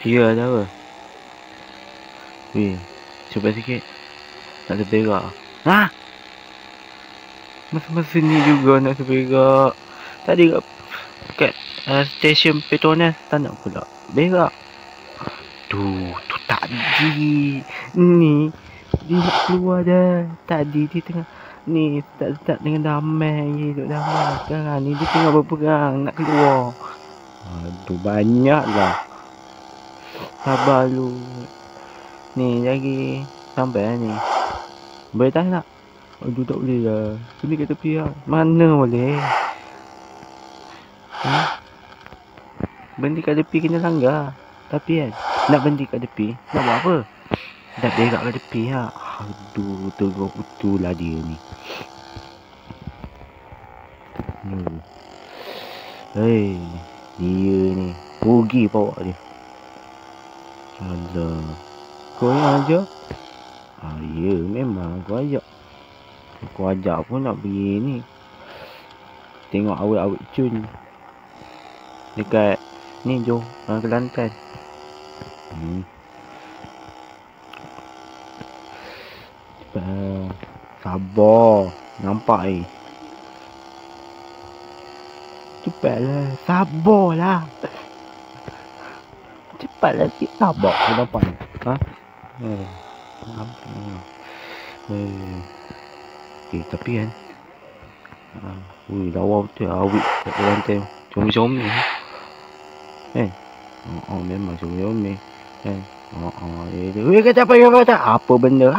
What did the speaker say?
Ya ada apa? Weh, cepat sikit. Nak terberak. Hah? Masa-masa ni juga nak terberak. Tadi kat stesen Petronas tak nak pula berak. Tu tadi. Ni dia nak keluar dah. Tadi dia tengah ni start dengan damai je, duduk damai. Sekarang ni dia tengah berperang nak keluar. Aduh, banyaklah. Sabar lu. Ni lagi sampai ni. Boleh tahan tak? Aduh, tak boleh lah. Sini kat tepi lah. Mana boleh? Berhenti kat tepi kena langgar. Tapi kan, nak berhenti kat tepi, nak buat apa? Dah berak kat tepi lah. Aduh, teruk betul lah dia ni. Hei, dia ni. Rugi bawa dia. Alah. Kau yang ajak? Ya, memang aku ajak. Aku ajak pun nak pergi ni. Tengok awet-awet cun. Dekat ni, jom. Kelantan. Cepat. Sabar. Nampak ni. Cepatlah. Sabarlah. Cepatlah sikit. Sabar. Kau nampak ni. Ha? Tapi kan. Lawa betul. Awet kat Kelantan. Comel-comel. Memang comel-comel. Weh, kata apa? Apa benda?